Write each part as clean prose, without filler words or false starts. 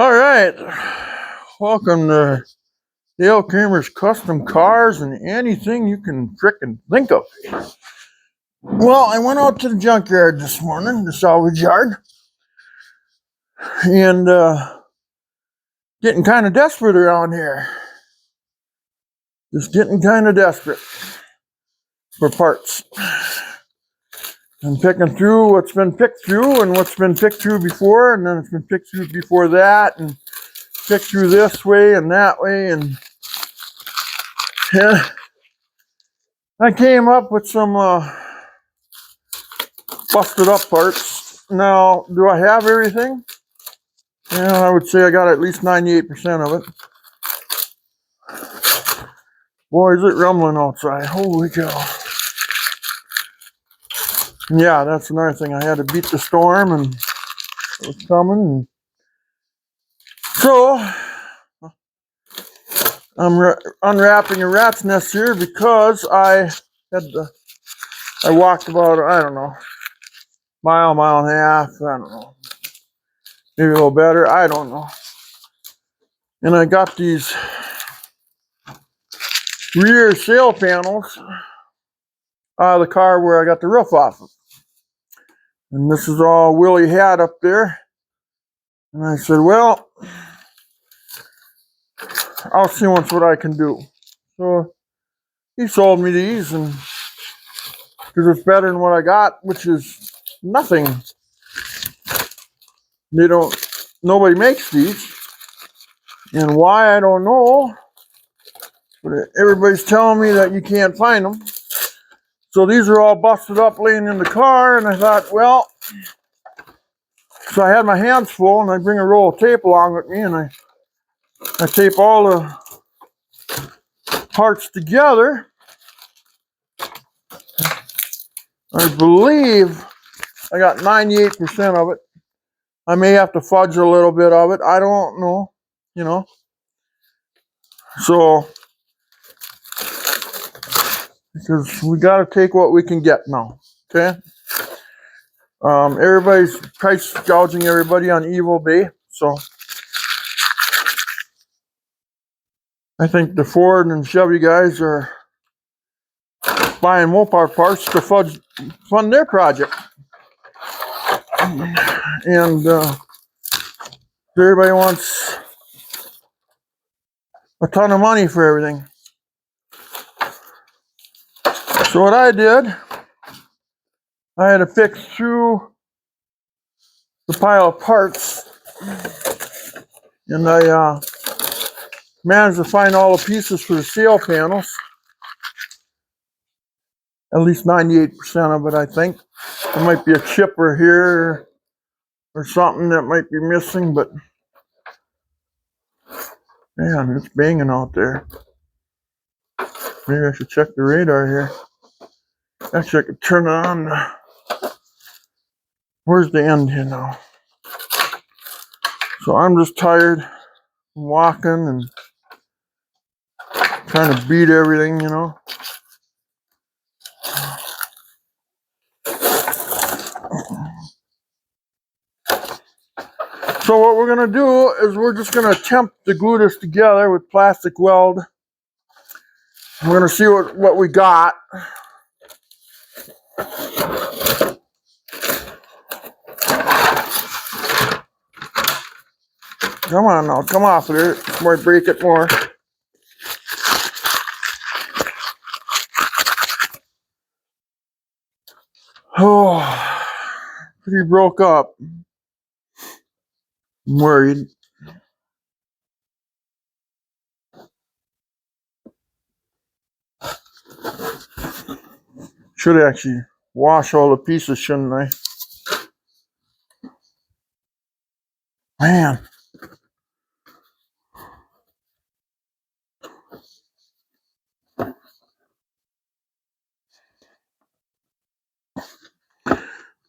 All right, welcome to Dale Kramer's Custom Cars and anything you can frickin' think of. Well, I went out to the junkyard this morning, the salvage yard, and getting kind of desperate around here. Just getting kind of desperate for parts. I'm picking through what's been picked through and what's been picked through before, and then it's been picked through before that, and picked through this way and that way, and yeah, I came up with some busted up parts. Now, do I have everything? Yeah, I would say I got at least 98% of it. Boy, is it rumbling outside. Holy cow. Yeah, that's another thing. I had to beat the storm, and it was coming. So, I'm unwrapping a rat's nest here because I walked about, I don't know, mile and a half, I don't know. Maybe a little better, I don't know. And I got these rear sail panels out of the car where I got the roof off of. And this is all Willie had up there. And I said, well, I'll see once what I can do. So he sold me these, and because it's better than what I got, which is nothing. Nobody makes these. And why, I don't know. But everybody's telling me that you can't find them. So these are all busted up laying in the car, and I thought, well, so I had my hands full, and I bring a roll of tape along with me, and I tape all the parts together. I believe I got 98% of it. I may have to fudge a little bit of it. I don't know, you know. So, because we got to take what we can get now, okay? Everybody's price gouging everybody on eBay, so I think the Ford and Chevy guys are buying Mopar parts to fund their project. And everybody wants a ton of money for everything. So what I did, I had to pick through the pile of parts, and I managed to find all the pieces for the sail panels. At least 98% of it, I think. There might be a chipper here or something that might be missing, but man, it's banging out there. Maybe I should check the radar here. Actually, I could turn it on. Where's the end here now? So I'm just tired from walking and trying to beat everything, you know. So what we're going to do is we're just going to attempt to glue this together with plastic weld. We're going to see what we got. Come on now, come off of there. Might break it more. Oh, pretty broke up. I'm worried. Should actually wash all the pieces, shouldn't I? Man.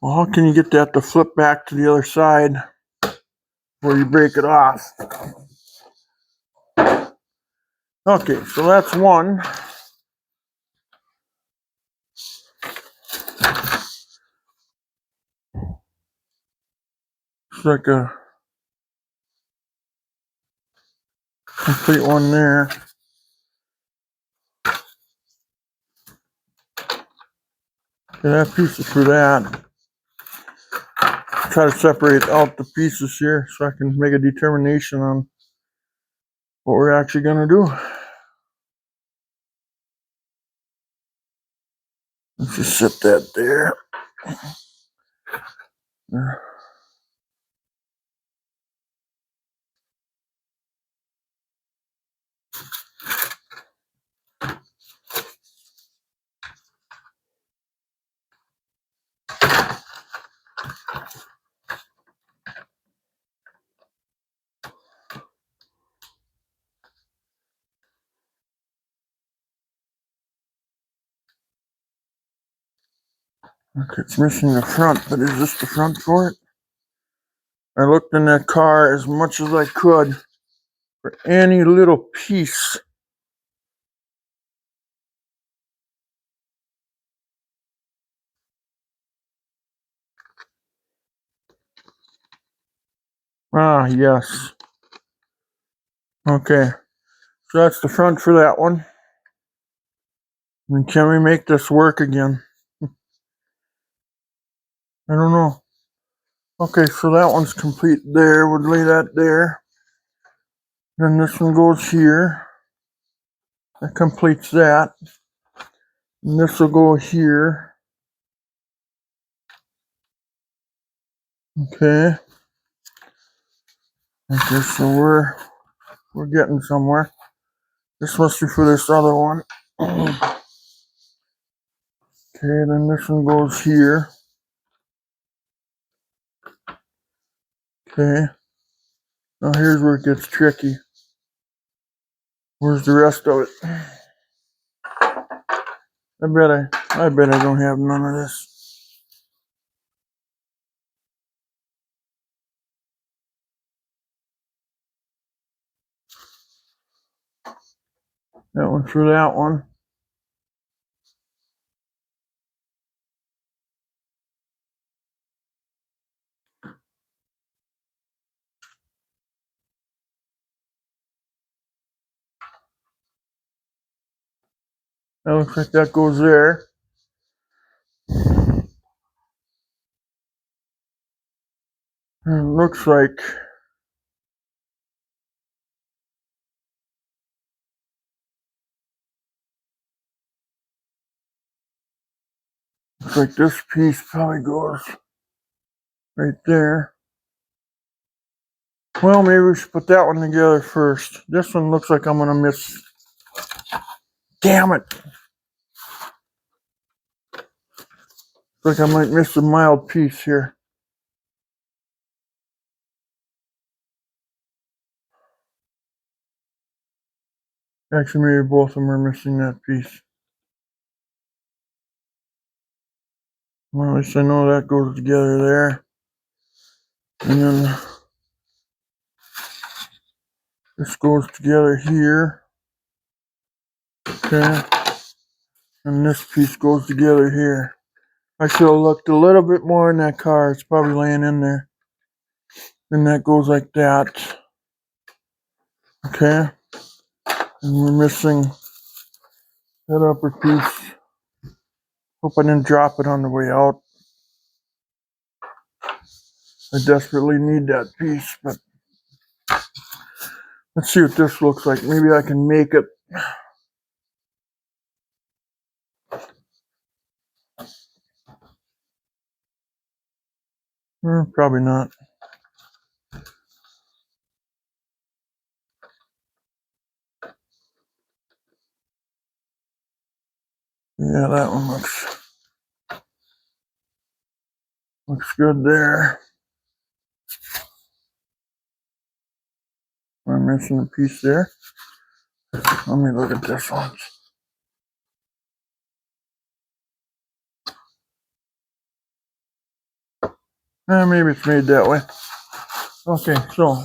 Well, how can you get that to flip back to the other side before you break it off? Okay, so that's one. It's like a Complete one there. Okay, that piece is for that. Try to separate out the pieces here so I can make a determination on what we're actually going to do. Let's just set that there. Okay, it's missing the front, but is this the front for it? I looked in that car as much as I could for any little piece. Ah, yes. Okay, so that's the front for that one. And can we make this work again? I don't know. Okay, so that one's complete there. We'll lay that there. Then this one goes here. That completes that. And this will go here. Okay. Okay, so we're getting somewhere. This must be for this other one. Okay, then this one goes here. Okay. Now here's where it gets tricky. Where's the rest of it? I bet I don't have none of this. That one for that one. That looks like that goes there. And it looks like this piece probably goes right there. Well, maybe we should put that one together first. This one looks like I'm gonna miss. Damn it! Looks like I might miss a mild piece here. Actually, maybe both of them are missing that piece. Well, at least I know that goes together there. And then this goes together here. Okay. And this piece goes together here. I should have looked a little bit more in that car. It's probably laying in there. And that goes like that. Okay. And we're missing that upper piece. Hope I didn't drop it on the way out. I desperately need that piece, but let's see what this looks like. Maybe I can make it. Probably not. Yeah, that one looks good there. I'm missing a piece there. Let me look at this one. Maybe it's made that way. Okay, so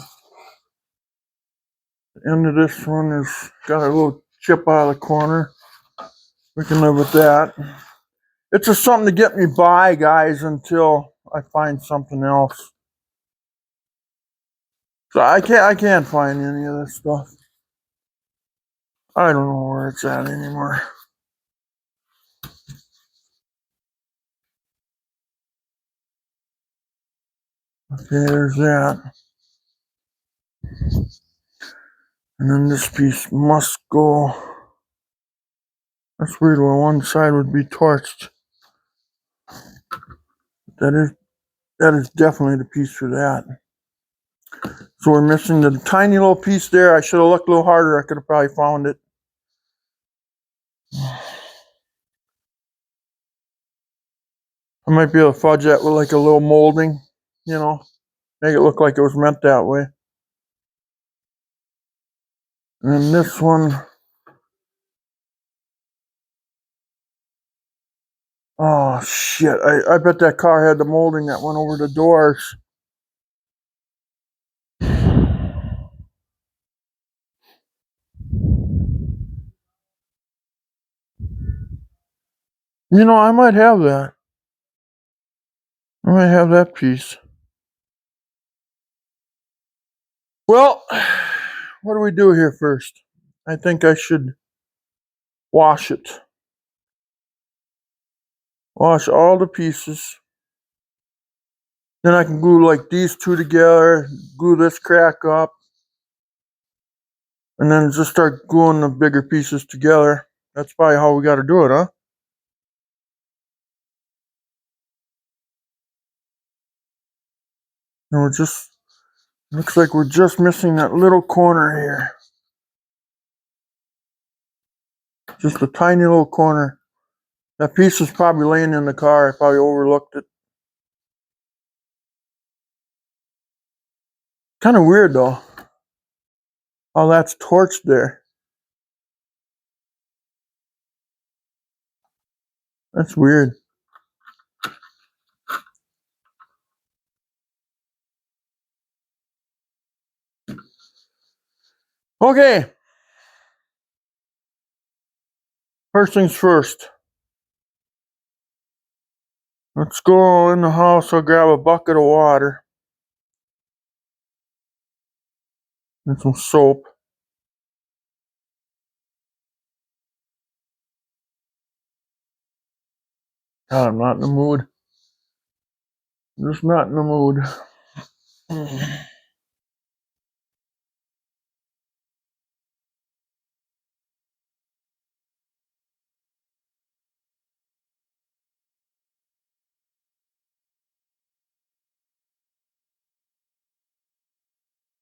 the end of this one is got a little chip out of the corner. We can live with that. It's just something to get me by, guys, until I find something else. So I can't find any of this stuff. I don't know where it's at anymore. Okay, there's that. And then this piece must go. That's weird where one side would be torched. That is definitely the piece for that. So we're missing the tiny little piece there. I should have looked a little harder. I could have probably found it. I might be able to fudge that with like a little molding, make it look like it was meant that way. And then this one, oh shit, I bet that car had the molding that went over the doors. I might have that. I might have that piece. Well, what do we do here first? I think I should wash it. Wash all the pieces. Then I can glue like these two together, glue this crack up, and then just start gluing the bigger pieces together. That's probably how we got to do it, huh? And looks like we're just missing that little corner here. Just a tiny little corner. That piece is probably laying in the car. I probably overlooked it. Kind of weird though. Oh, that's torched there. That's weird. Okay. First things first. Let's go in the house. I'll grab a bucket of water and some soap. God, I'm not in the mood. I'm just not in the mood.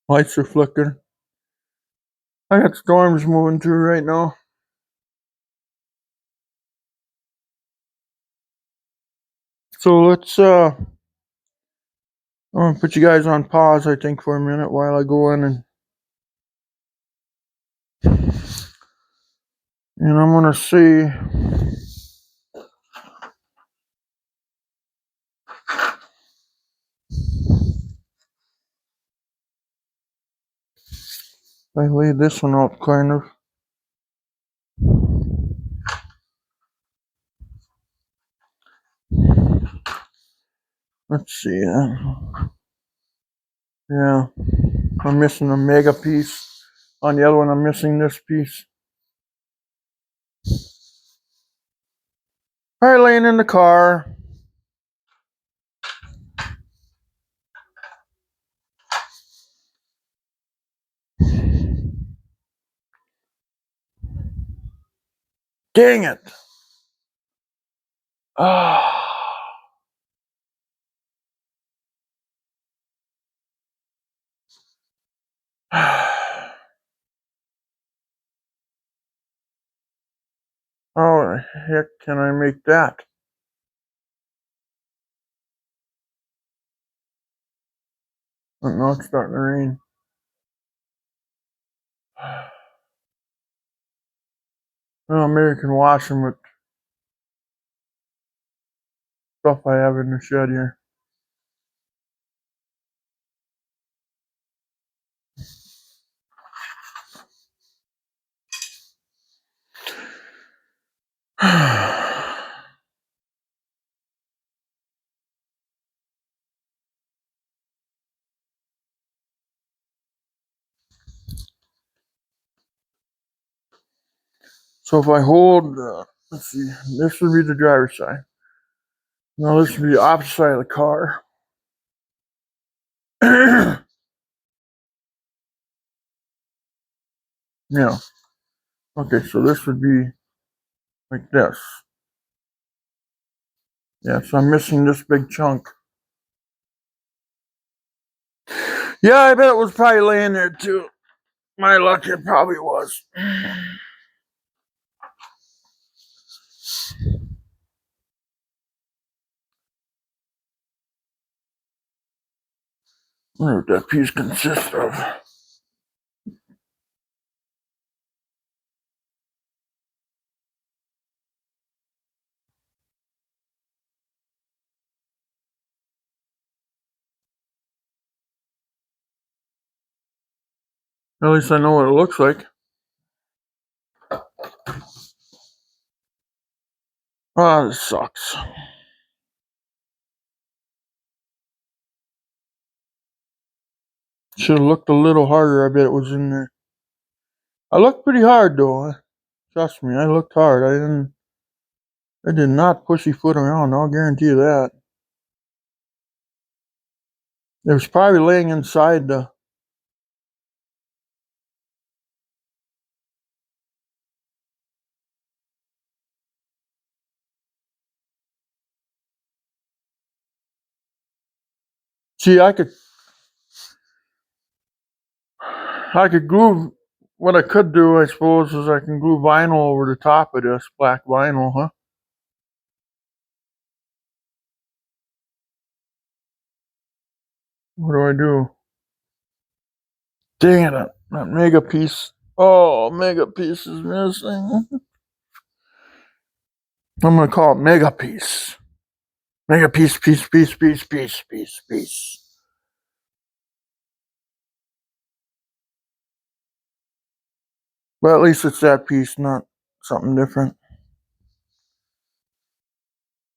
Lights are flickering. I got storms moving through right now. So let's I'm gonna put you guys on pause, I think, for a minute while I go in and I'm gonna see. I laid this one out kind of. Let's see. Yeah, I'm missing a mega piece. On the other one, I'm missing this piece. All right, laying in the car. Dang it. Ah. How the heck can I make that? Oh, no, it's starting to rain. Well, maybe I can wash them with stuff I have in the shed here. So if I hold, let's see, this would be the driver's side. Now this would be the opposite side of the car. Yeah. Okay, so this would be like this. Yeah, so I'm missing this big chunk. Yeah, I bet it was probably laying there too. My luck, it probably was. I wonder what that piece consists of. At least I know what it looks like. Ah, this sucks. Should have looked a little harder. I bet it was in there. I looked pretty hard though. Trust me, I looked hard. I did not pussyfoot around. I'll guarantee you that. It was probably laying inside the. See, I could glue. What I could do, I suppose, is I can glue vinyl over the top of this black vinyl, huh? What do I do? Dang it, that mega piece. Oh, mega piece is missing. I'm gonna call it mega piece. Mega piece, piece. But at least it's that piece, not something different.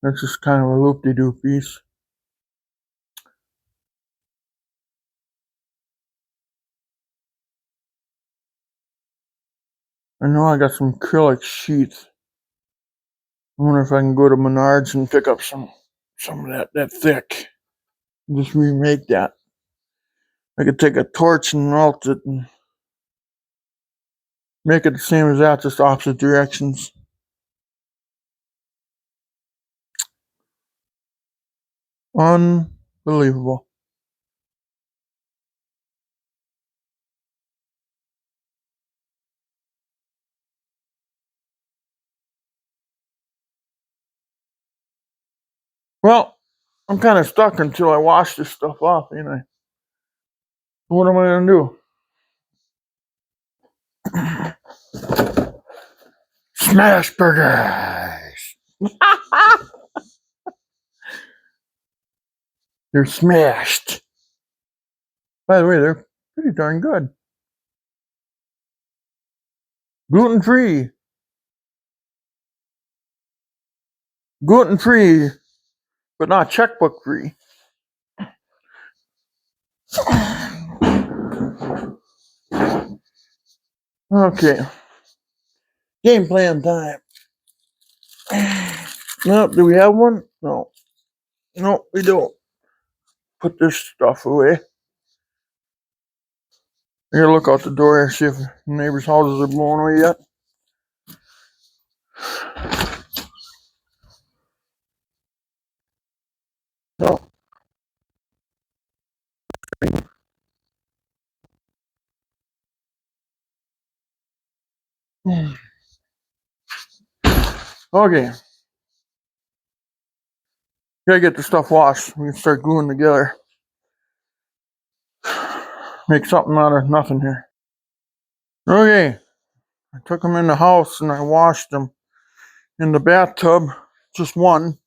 That's just kind of a loop-de-doo piece. I know I got some acrylic sheets. I wonder if I can go to Menards and pick up some of that thick. Just remake that. I could take a torch and melt it and make it the same as that, just opposite directions. Unbelievable. Well, I'm kind of stuck until I wash this stuff off, ain't I? What am I gonna do? Smash burgers! They're smashed. By the way, they're pretty darn good. Gluten free. Gluten free, but not checkbook free. Okay. Game plan time. No, do we have one? No. No, we don't. Put this stuff away. Here, look out the door and see if neighbors' houses are blown away yet. No. Okay. Gotta get the stuff washed. We can start gluing together. Make something out of nothing here. Okay. I took them in the house and I washed them in the bathtub. Just one.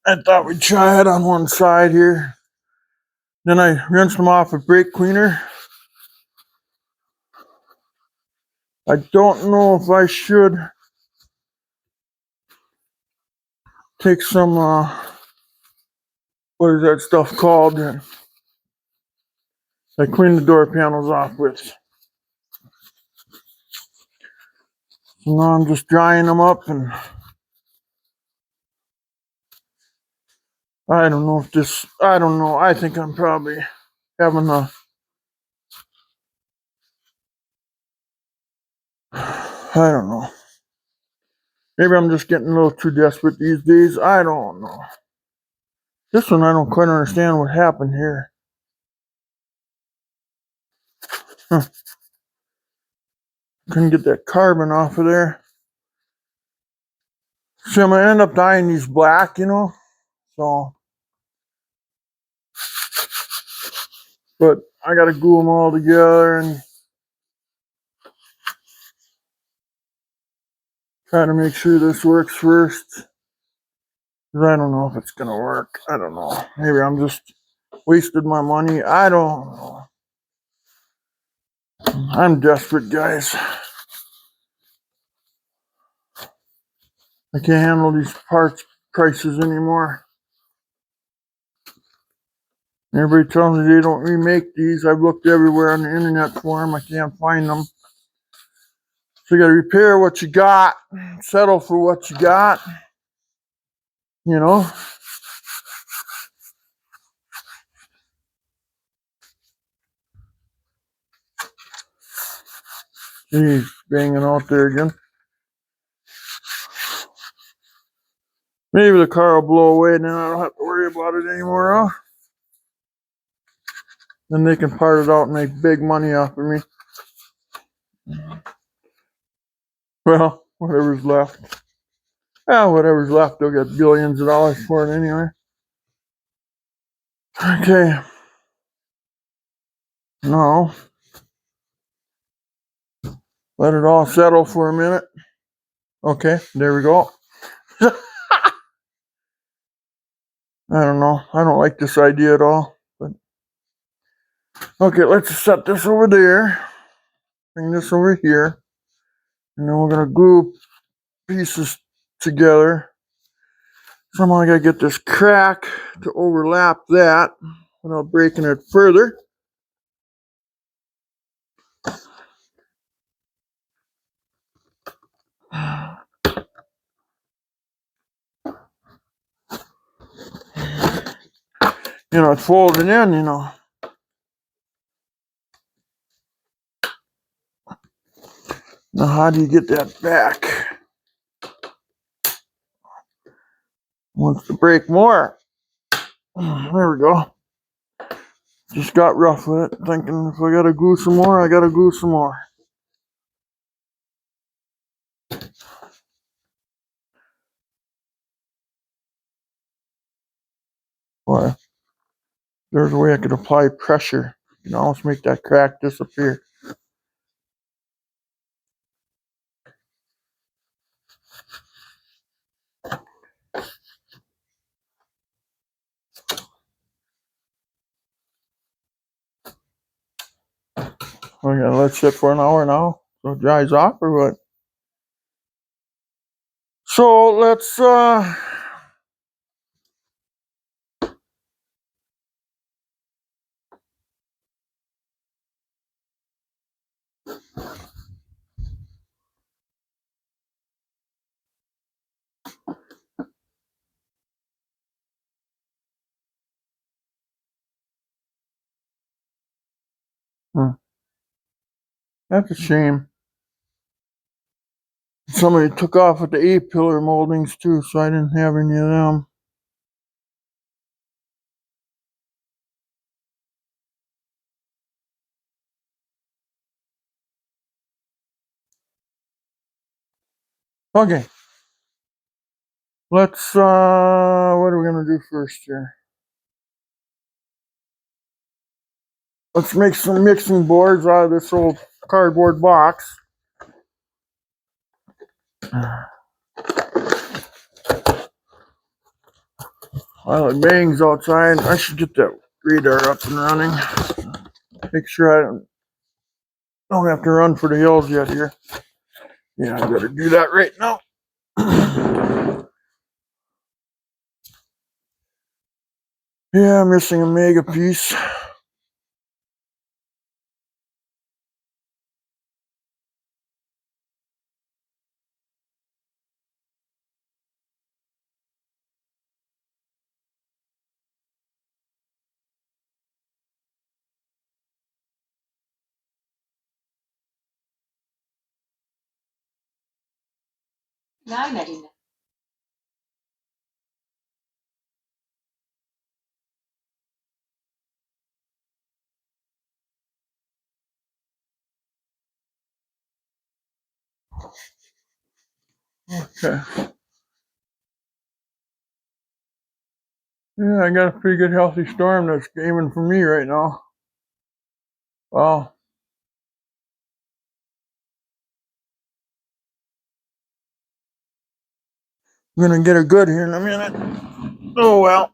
I thought we'd try it on one side here. Then I rinsed them off with brake cleaner. I don't know if I should take some, what is that stuff called? I cleaned the door panels off with. So now I'm just drying them up, and I don't know if this, I don't know. I think I'm probably having a, I don't know. Maybe I'm just getting a little too desperate these days. I don't know. This one, I don't quite understand what happened here. Huh. Couldn't get that carbon off of there. See, I'm gonna end up dyeing these black, So, but I gotta glue them all together and try to make sure this works first. Because I don't know if it's gonna work. I don't know. Maybe I'm just wasted my money. I don't know. I'm desperate, guys. I can't handle these parts prices anymore. Everybody tells me they don't remake these. I've looked everywhere on the internet for them. I can't find them. So you got to repair what you got, settle for what you got, you know. He's banging out there again. Maybe the car will blow away and then I don't have to worry about it anymore, huh? Then they can part it out and make big money off of me. Well, whatever's left. Yeah, whatever's left, they'll get billions of dollars for it anyway. Okay. Now, let it all settle for a minute. Okay, there we go. I don't know. I don't like this idea at all. But okay, let's set this over there. Bring this over here. And then we're going to glue pieces together. Somehow I got to get this crack to overlap that without breaking it further. It's folding in, Now, how do you get that back? Wants to break more. There we go. Just got rough with it, thinking if I got to glue some more, I got to glue some more. Boy, there's a way I could apply pressure. You can almost make that crack disappear. We're gonna let it sit for an hour now, so it dries off, or what? So let's that's a shame. Somebody took off with the A-pillar moldings too, so I didn't have any of them. Okay. Let's what are we gonna do first here? Let's make some mixing boards out of this old cardboard box. While it bangs outside, I should get that radar up and running. Make sure I don't have to run for the hills yet here. Yeah, I better do that right now. Yeah, I'm missing a mega piece. 9.99. Okay. Yeah, I got a pretty good healthy storm that's aiming for me right now. Wow. I'm gonna get her good here in a minute. Oh well.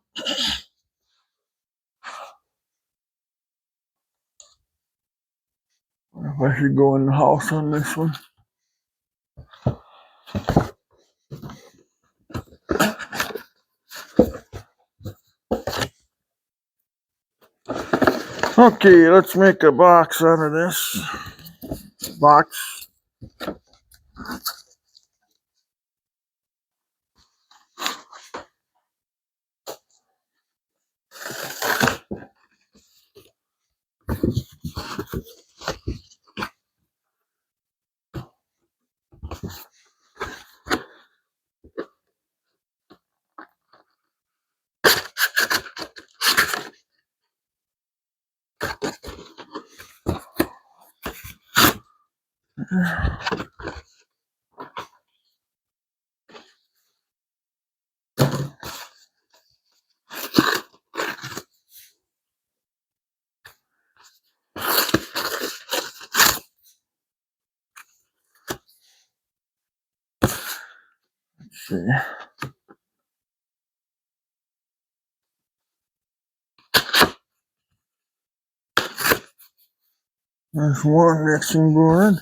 If I should go in the house on this one. Okay, let's make a box out of this. Box. Let's see. There's one mixing board.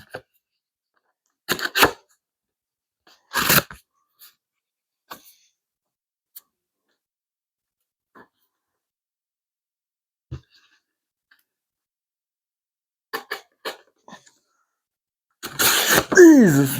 Jesus.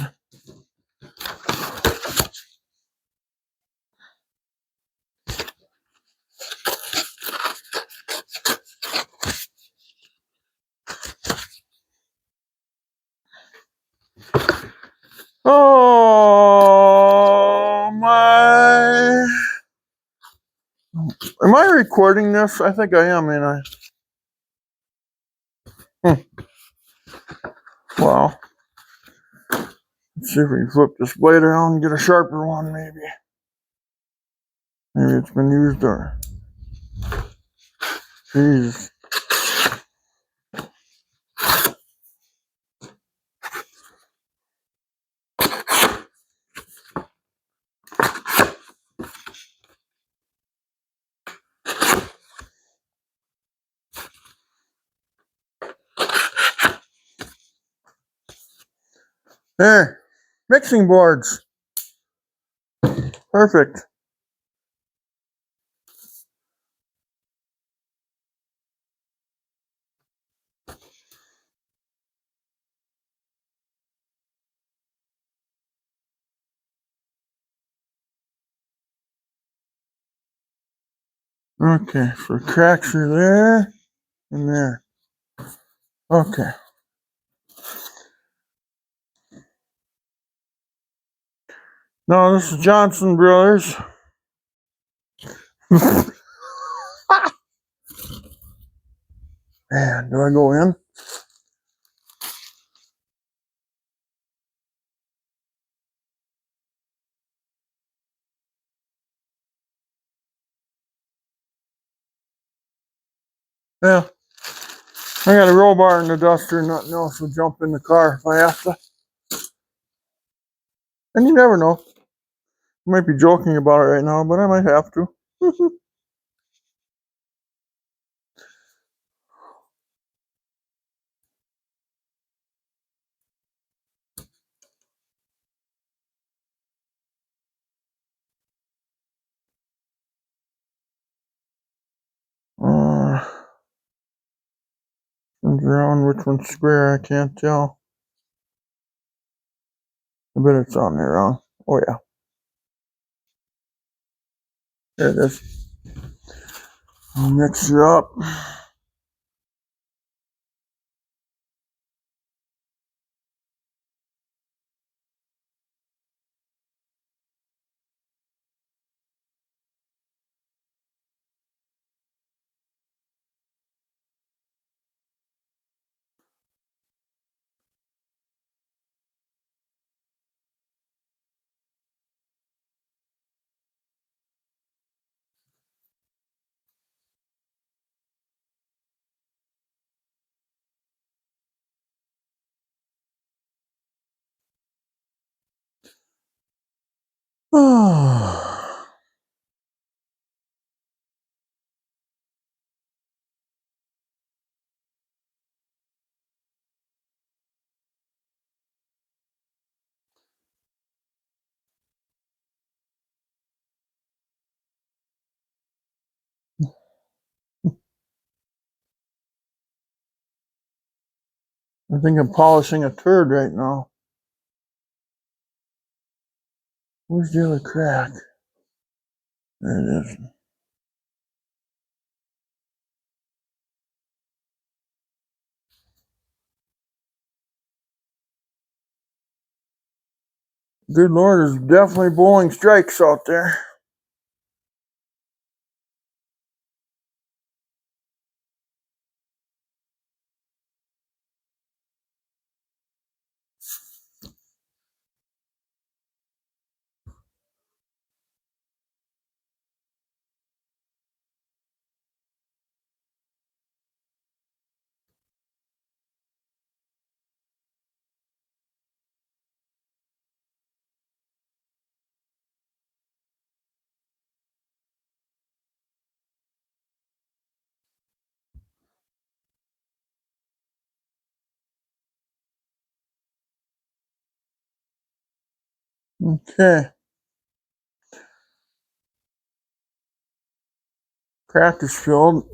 Oh my. Am I recording this? I think I am, ain't I? Wow. Let's see if we can flip this blade around and get a sharper one, maybe. Maybe it's been used or. Jesus. There. Mixing boards. Perfect. Okay, so cracks are there and there. Okay. No, this is Johnson Brothers. Man, do I go in? Yeah. I got a roll bar in the duster and nothing else will jump in the car if I have to. And you never know. I might be joking about it right now, but I might have to. Around which one's square, I can't tell. I bet it's on there wrong. Oh yeah. There it is. I'll mix her up. I think I'm polishing a turd right now. Where's the other crack? There it is. Good Lord, there's definitely bowling strikes out there. Okay. Crack is filled.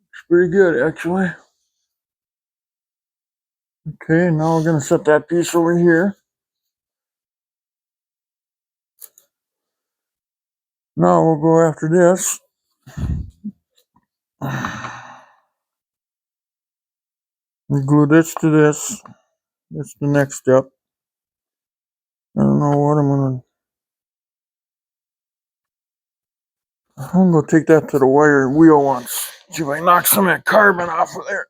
It's pretty good, actually. Okay, now we're going to set that piece over here. Now we'll go after this. We glue this to this. That's the next step. I don't know what I'm gonna take that to the wire wheel once. See if I can knock some of that carbon off of there.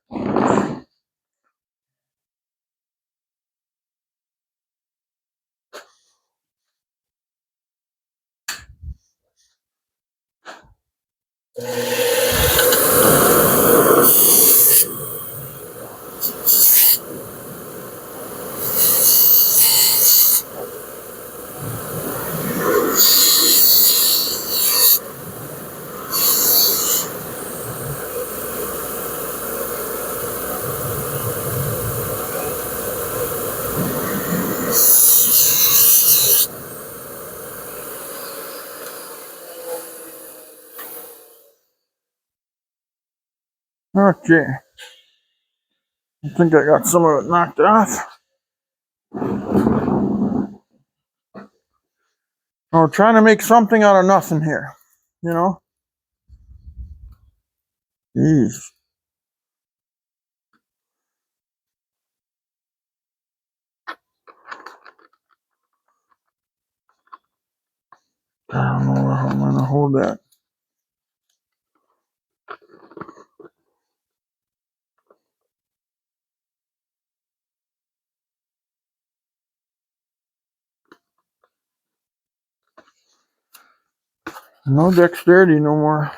Okay. I think I got some of it knocked off. I'm trying to make something out of nothing here. You know? Jeez. I don't know how I'm gonna hold that. No dexterity no more.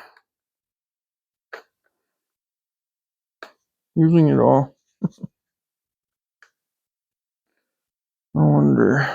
Using it all. I wonder.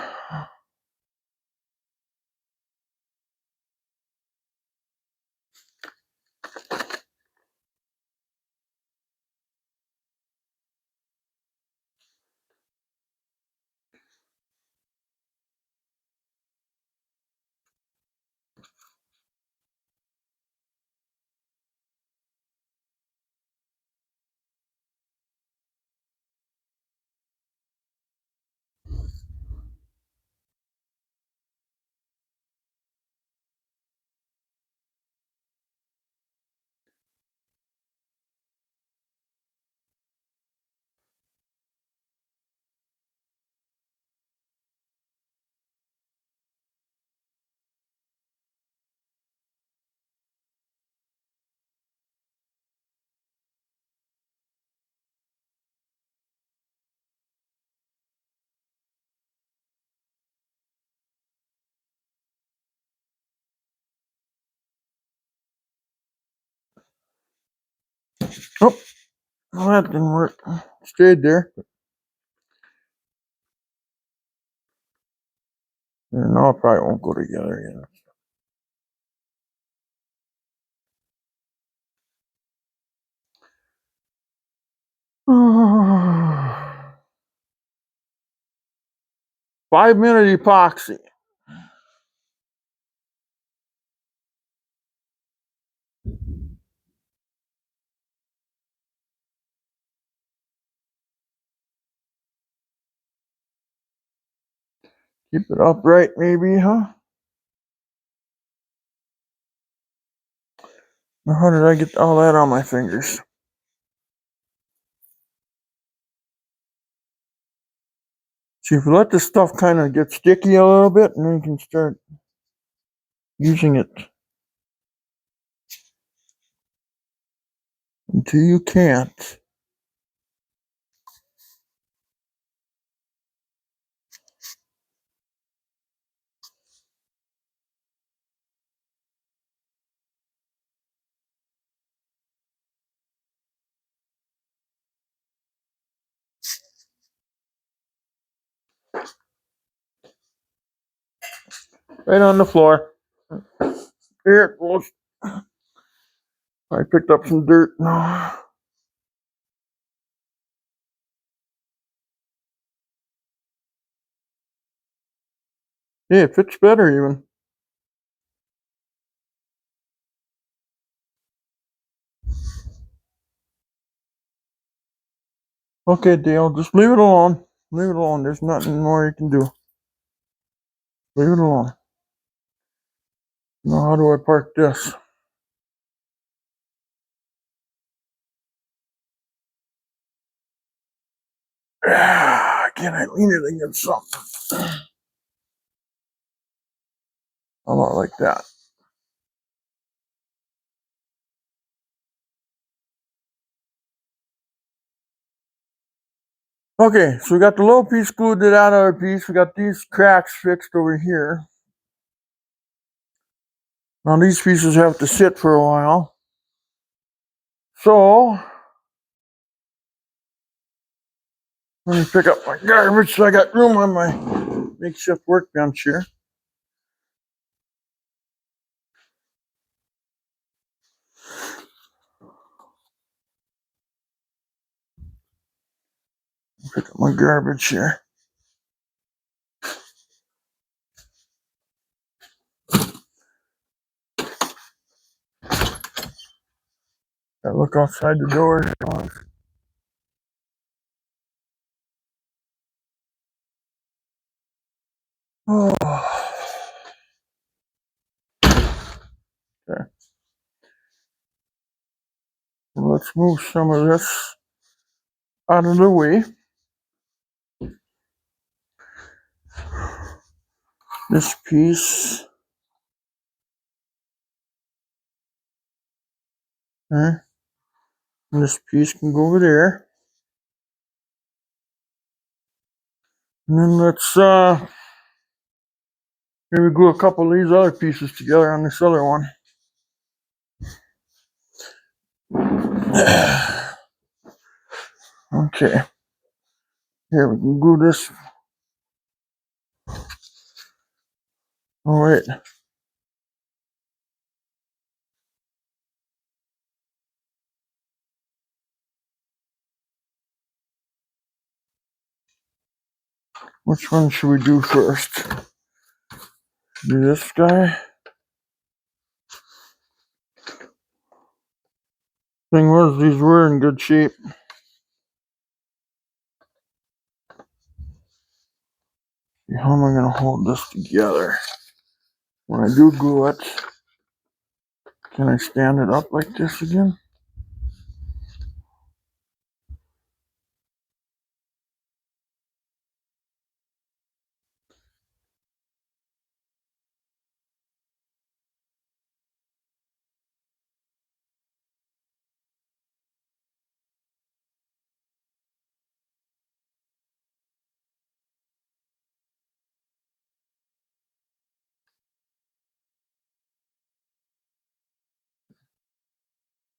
Oh, well, that didn't work. Stayed there. No, it probably won't go together yet. 5-minute epoxy. Keep it upright, maybe, huh? Now, how did I get all that on my fingers? See, if you let this stuff kind of get sticky a little bit, and then you can start using it until you can't. Right on the floor. Here it goes. I picked up some dirt. No. Yeah, it fits better even. Okay, Dale, just leave it alone. Leave it alone. There's nothing more you can do. Leave it alone. Now, how do I park this? Can I lean it against something? How about like that? Okay, so we got the low piece glued to that other piece. We got these cracks fixed over here. Now these pieces have to sit for a while. So, let me pick up my garbage so I got room on my makeshift workbench here. Pick up my garbage here. I look outside the door. Oh. Okay. Well, let's move some of this out of the way. This piece. Okay. And this piece can go over there. And then let's maybe glue a couple of these other pieces together on this other one. Okay. Here, we can glue this. Oh, wait. Which one should we do first? Do this guy. Thing was, these were in good shape. How am I going to hold this together? When I do glue it, can I stand it up like this again?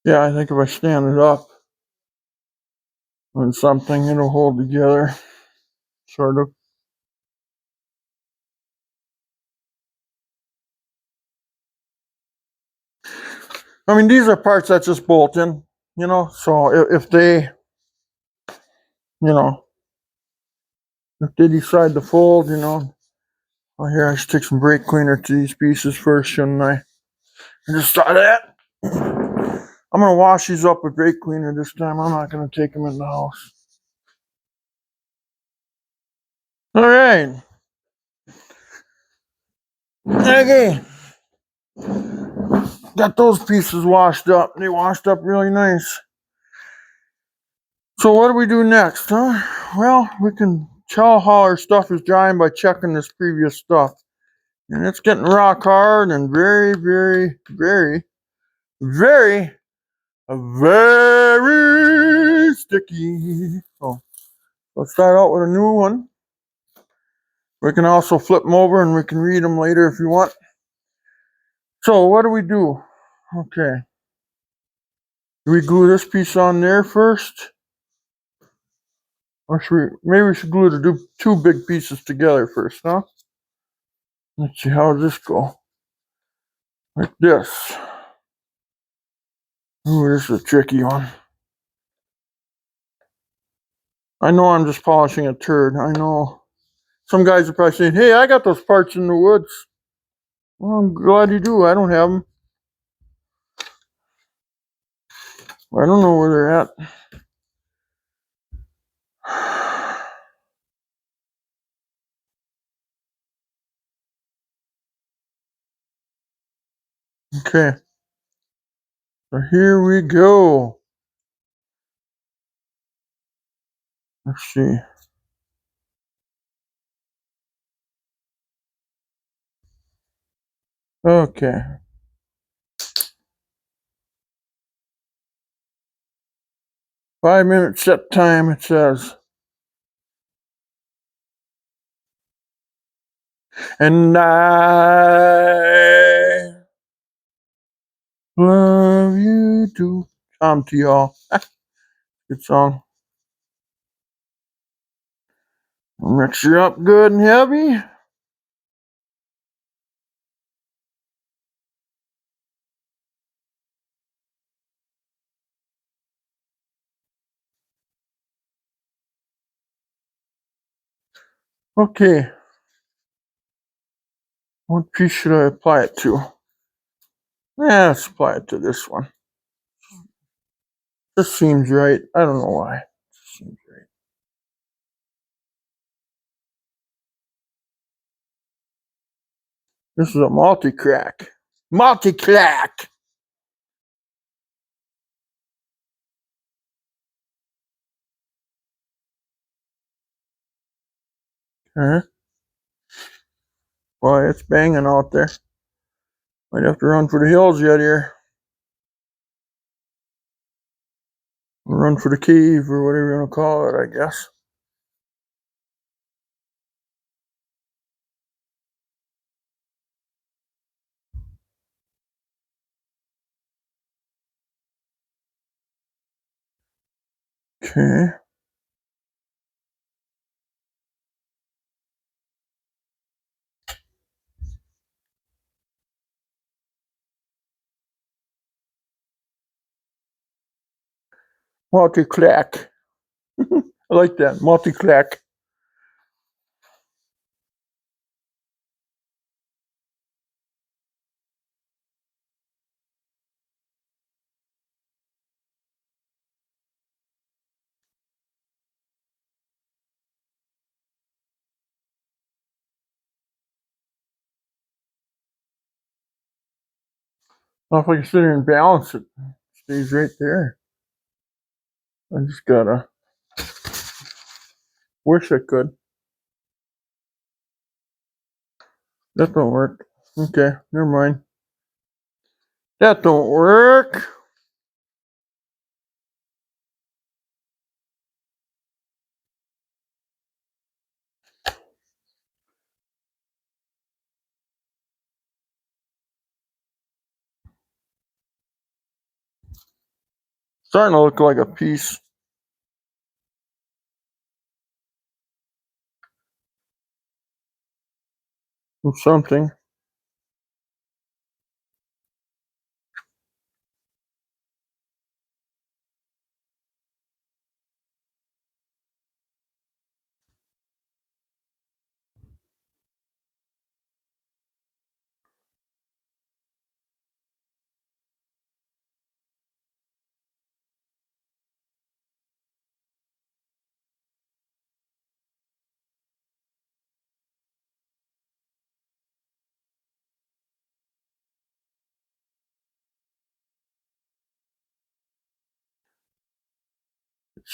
Yeah, I think if I stand it up on something, it'll hold together. Sort of. I mean, these are parts that just bolt in, so if they, if they decide to fold, oh, here, I should take some brake cleaner to these pieces first, shouldn't I? I just thought of that. I'm going to wash these up with brake cleaner this time. I'm not going to take them in the house. All right. Okay. Got those pieces washed up. They washed up really nice. So what do we do next, huh? Well, we can tell how our stuff is drying by checking this previous stuff. And it's getting rock hard and very, very, very, very, very sticky. So let's start out with a new one. We can also flip them over and we can read them later if you want. So what do we do? Okay. Do we glue this piece on there first? Or maybe we should glue the two big pieces together first, huh? Let's see, how does this go? Like this. Ooh, this is a tricky one. I know I'm just polishing a turd. I know. Some guys are probably saying, hey, I got those parts in the woods. Well, I'm glad you do. I don't have them. I don't know where they're at. Okay. So here we go. Let's see. Okay. 5 minute set time, it says. And I love you too. Tom to y'all. Good song. Mix her up good and heavy. Okay. What piece should I apply it to? Yeah, let's apply it to this one. This seems right. I don't know why. This seems right. This is a multi-crack. Multi-crack! Okay. Boy, it's banging out there. Might have to run for the hills yet here. Run for the cave or whatever you want to call it, I guess. Okay. Multi-clack. I like that. Multi-clack. Well, if I can sit here and balance it, it stays right there. I just gotta wish I could. That don't work. Okay, never mind. That don't work. Starting to look like a piece of something.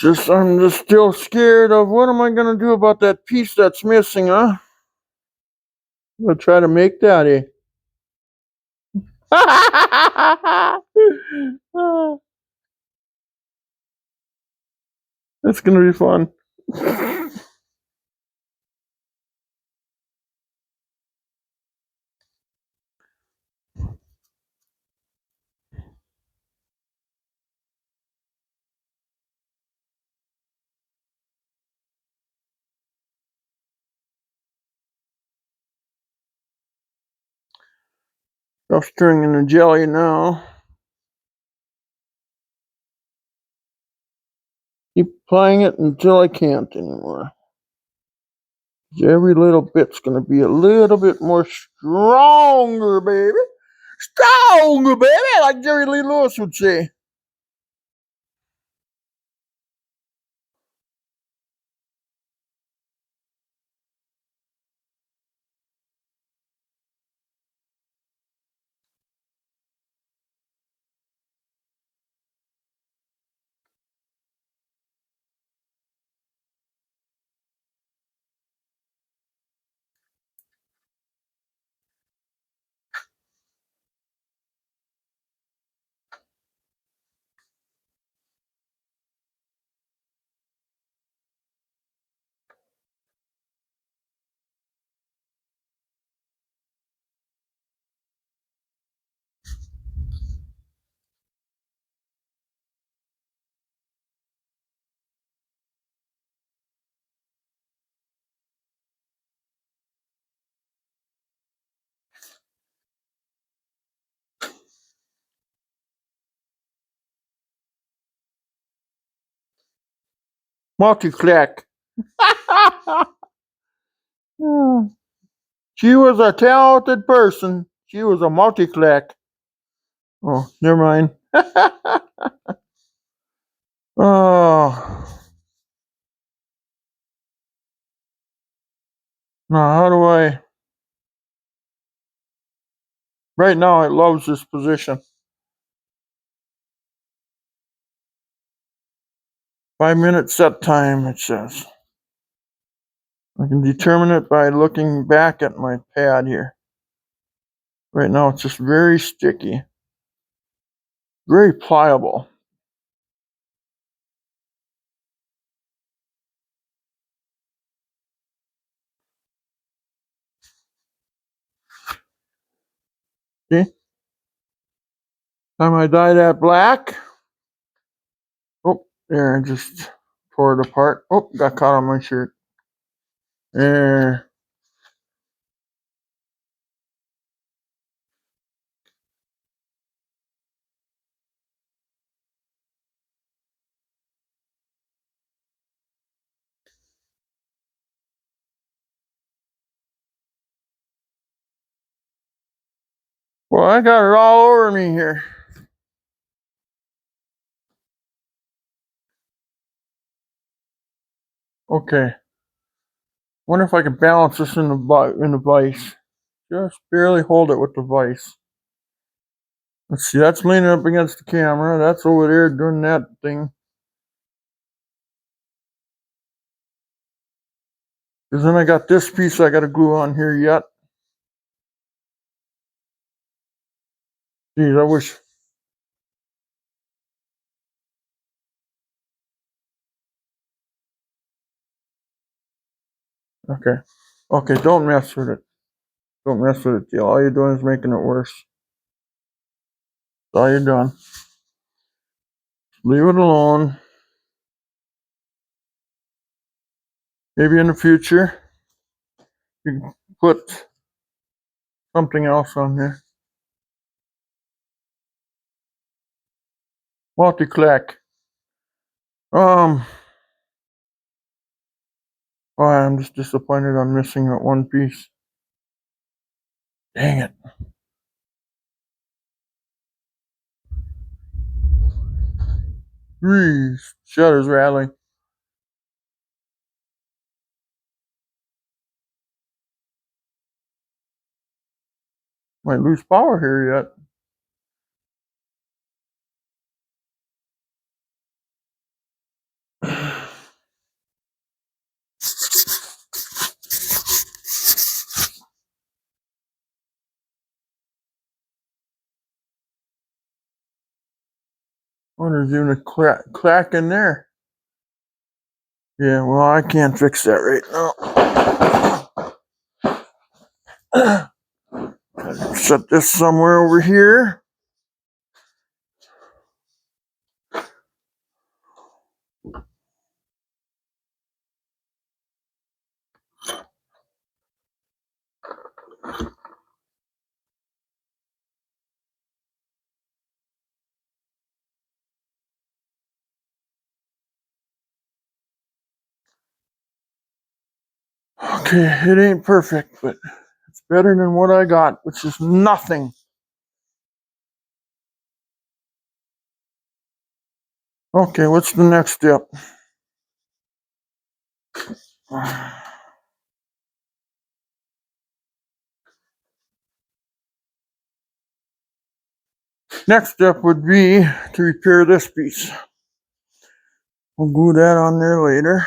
I'm just still scared of what am I gonna do about that piece that's missing, huh? I'm gonna try to make that, eh? That's gonna be fun. I'm stirring in the jelly now. Keep applying it until I can't anymore. Every little bit's gonna be a little bit more stronger, baby. Stronger, baby, like Jerry Lee Lewis would say. Multi-clack. She was a talented person. She was a multi-clack. Oh, never mind. Oh. Now, how do I... Right now, it loves this position. 5-minute set time, it says. I can determine it by looking back at my pad here. Right now, it's just very sticky. Very pliable. See? Time I dye that black. Oh, there, I just tore it apart. Oh, got caught on my shirt. There. Well, I got it all over me here. Okay. Wonder if I can balance this in the vise. Just barely hold it with the vise. Let's see, that's leaning up against the camera. That's over there doing that thing. Because then I got this piece I got to glue on here yet. Geez, I wish. Okay. Okay, don't mess with it. Don't mess with it, Jill. All you're doing is making it worse. That's all you're doing. Leave it alone. Maybe in the future, you can put something else on there. Multi-clack. Oh, I'm just disappointed I'm missing that one piece. Dang it. Jeez, shutter's rattling. Might lose power here yet. Oh, there's even a crack in there. Yeah, well, I can't fix that right now. Set this somewhere over here. Okay, it ain't perfect, but it's better than what I got, which is nothing. Okay, what's the next step? Next step would be to repair this piece. We'll glue that on there later.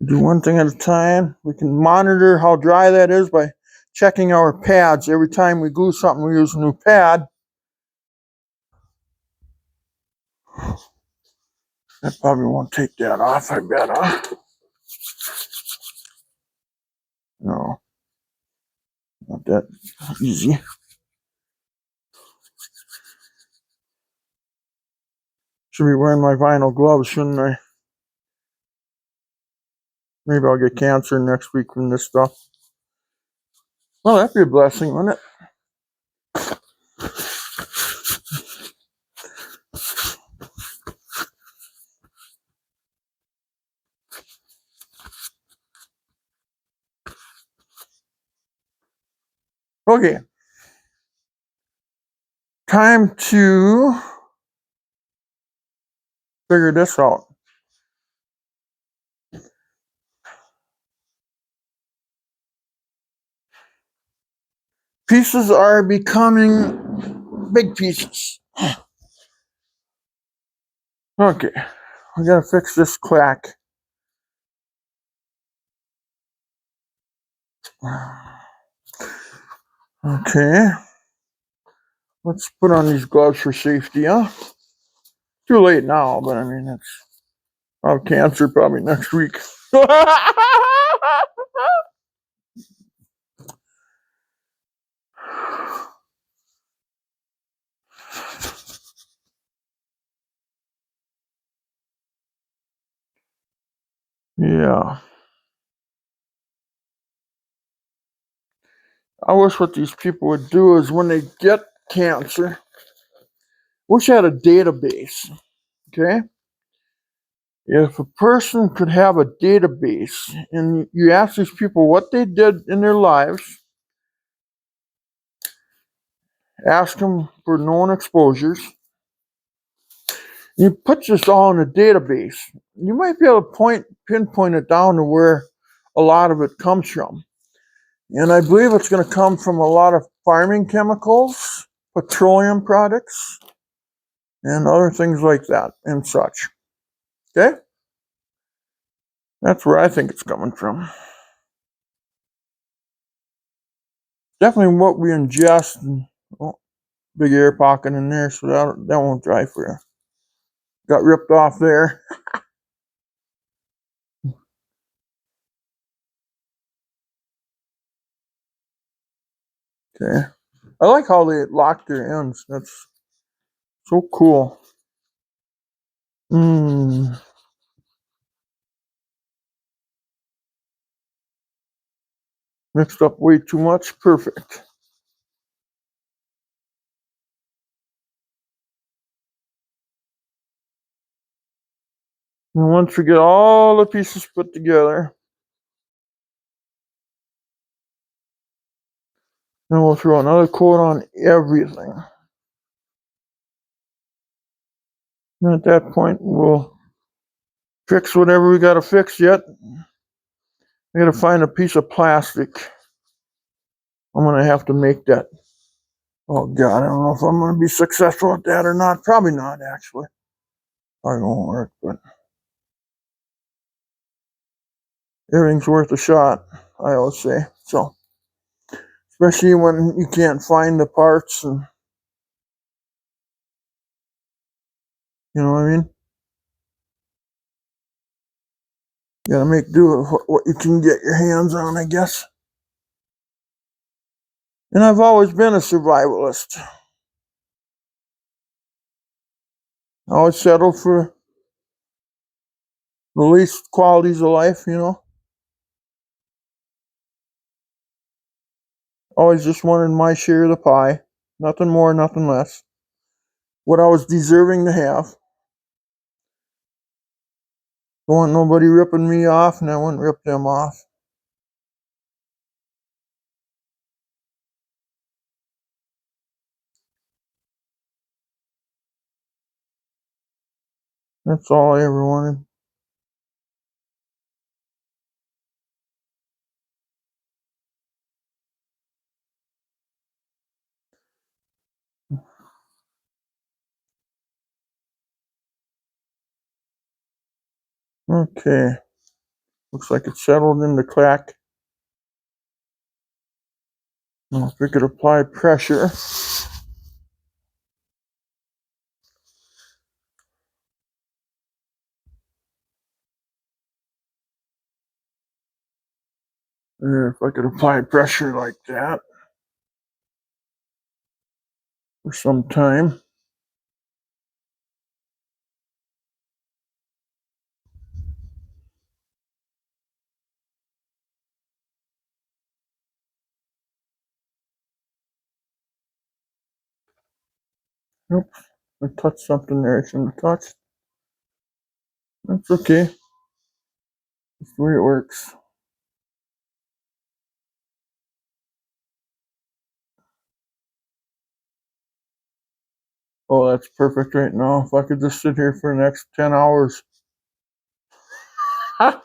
Do one thing at a time. We can monitor how dry that is by checking our pads. Every time we glue something, we use a new pad. That probably won't take that off, I bet, huh? No, not that easy. Should be wearing my vinyl gloves, shouldn't I? Maybe I'll get cancer next week from this stuff. Well, that'd be a blessing, wouldn't it? Okay. Time to figure this out. Pieces are becoming big pieces. Okay, we gotta fix this crack. Okay, let's put on these gloves for safety, huh? Too late now, but I mean, I'll have cancer probably next week. Yeah. I wish what these people would do is when they get cancer, wish I had a database, okay? If a person could have a database and you ask these people what they did in their lives, ask them for known exposures, you put this all in a database, you might be able to pinpoint it down to where a lot of it comes from. And I believe it's going to come from a lot of farming chemicals, petroleum products, and other things like that and such. Okay? That's where I think it's coming from. Definitely what we ingest. And, oh, big air pocket in there, so that won't dry for you. Got ripped off there. Okay. I like how they lock their ends. That's so cool. Mixed up way too much. Perfect. And once we get all the pieces put together, then we'll throw another coat on everything. And at that point, we'll fix whatever we got to fix yet. I got to find a piece of plastic. I'm going to have to make that. Oh, God, I don't know if I'm going to be successful at that or not. Probably not, actually. Probably won't work, but everything's worth a shot, I always say. So, especially when you can't find the parts and You know what I mean? You gotta make do with what you can get your hands on, I guess. And I've always been a survivalist. I always settled for the least qualities of life, you know. Always just wanted my share of the pie. Nothing more, nothing less. What I was deserving to have. Don't want nobody ripping me off, and I wouldn't rip them off. That's all I ever wanted. Okay. Looks like it's settled into crack. Now, if we could apply pressure. If I could apply pressure like that for some time. Nope. I touched something there I shouldn't have touched. That's okay. That's the way it works. Oh, that's perfect right now. If I could just sit here for the next 10 hours. Ha!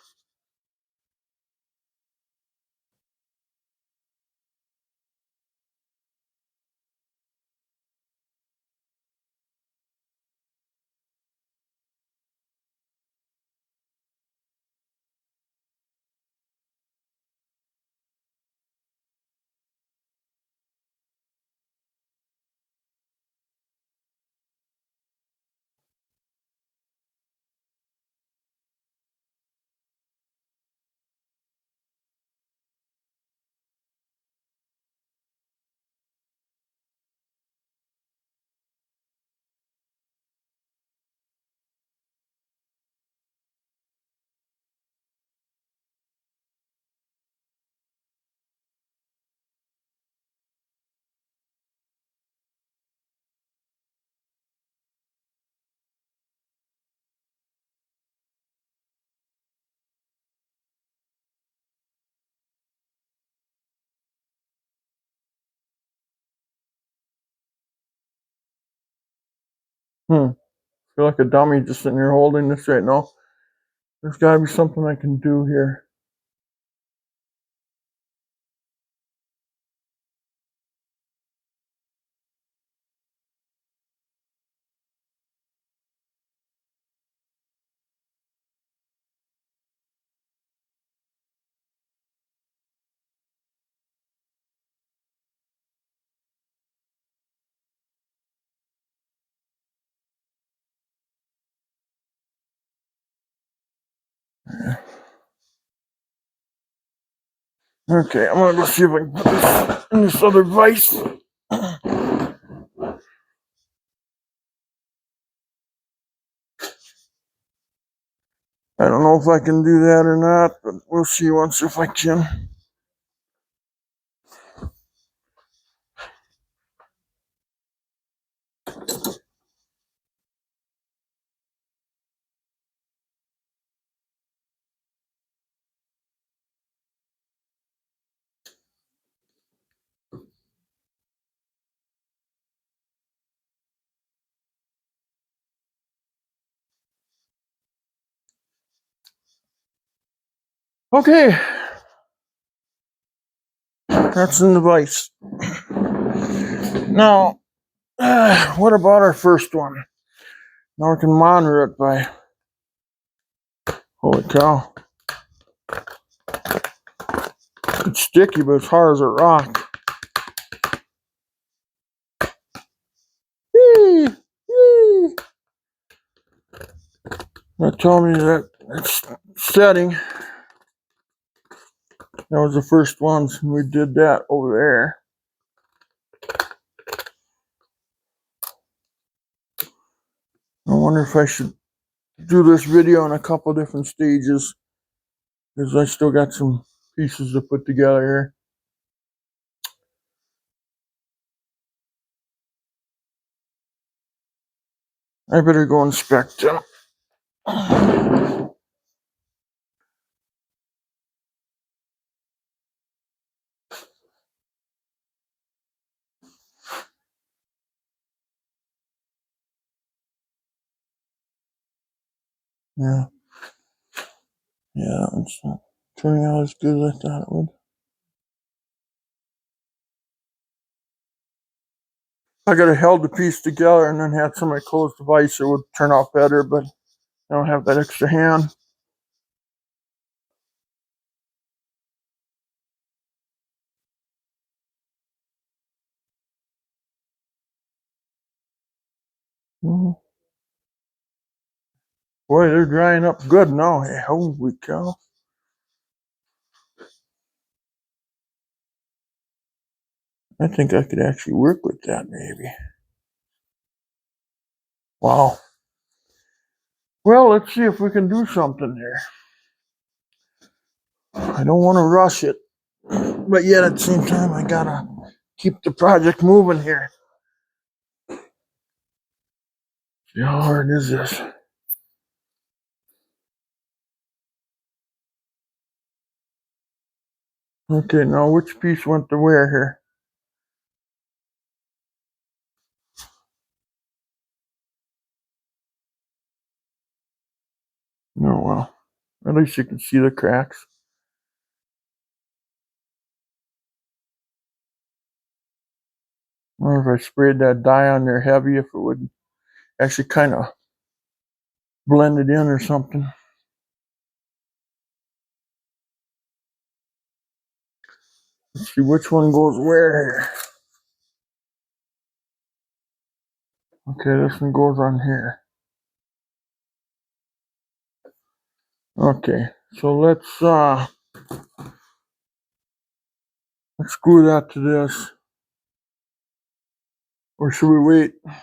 I feel like a dummy just sitting here holding this right now. There's gotta be something I can do here. Okay, I'm gonna go see if I can put this in this other vise. I don't know if I can do that or not, but we'll see once if I can. Okay, that's in the vise. Now, what about our first one? Now we can monitor it by. Holy cow. It's sticky, but it's hard as a rock. Whee! Whee! That told me that it's setting. That was the first ones, and we did that over there. I wonder if I should do this video in a couple different stages, because I still got some pieces to put together here. I better go inspect them. Yeah. Yeah, it's not turning out as good as I thought it would. I could have held the piece together and then had somebody close the vise, it would turn out better, but I don't have that extra hand. Mhm. Boy, they're drying up good now. Hey, holy cow. I think I could actually work with that, maybe. Wow. Well, let's see if we can do something here. I don't want to rush it, but yet at the same time, I gotta keep the project moving here. See how hard is this? Okay, now which piece went to where here? Oh, well. At least you can see the cracks. I wonder if I sprayed that dye on there heavy, if it would actually kind of blend it in or something. Let's see which one goes where here. Okay, this one goes on here. Okay, so let's screw that to this. Or should we wait? I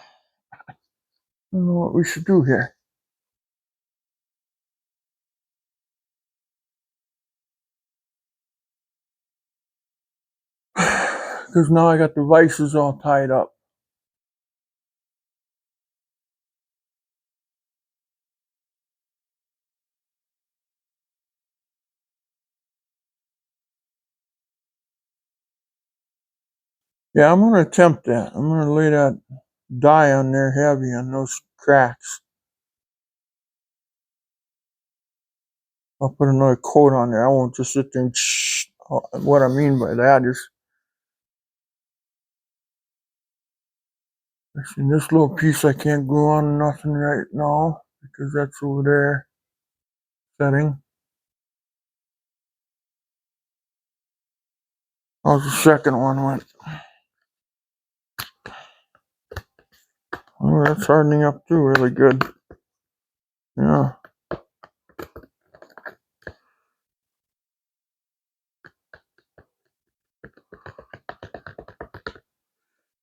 don't know what we should do here. Because now I got the vices all tied up. Yeah, I'm going to attempt that. I'm going to lay that dye on there heavy on those cracks. I'll put another coat on there. I won't just sit there and what I mean by that is, in this little piece I can't glue on nothing right now because that's over there setting. How's the second one went? Oh, that's hardening up too, really good. Yeah.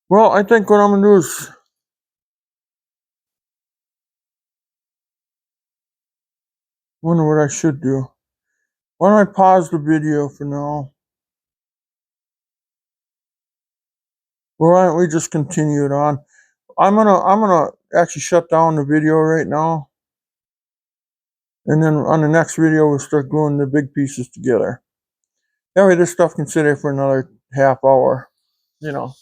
Well, I think what I'm gonna do is, wonder what I should do. Why don't I pause the video for now? Or why don't we just continue it on? I'm gonna actually shut down the video right now. And then on the next video we'll start gluing the big pieces together. That way this stuff can sit there for another half hour, you know.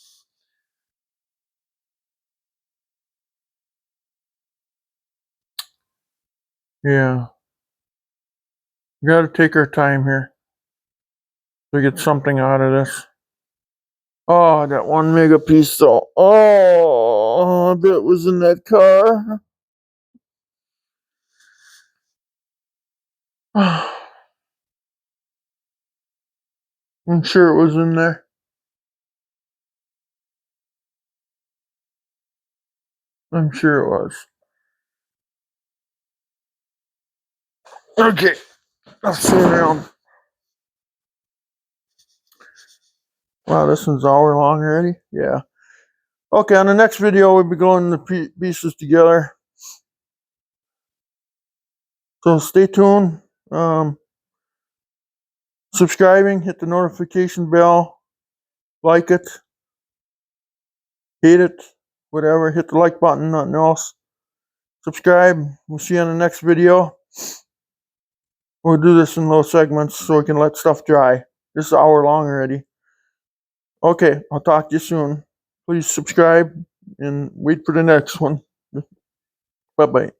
Yeah. We gotta take our time here to get something out of this. Oh, that one mega piece though. Oh, I bet it was in that car. I'm sure it was in there. I'm sure it was. Okay, let's sit around. Wow, this one's an hour long already. Yeah. Okay, on the next video, we'll be gluing the pieces together. So stay tuned. Subscribing, hit the notification bell, like it, hate it, whatever. Hit the like button, nothing else. Subscribe. We'll see you on the next video. We'll do this in little segments so we can let stuff dry. This is an hour long already. Okay, I'll talk to you soon. Please subscribe and wait for the next one. Bye-bye.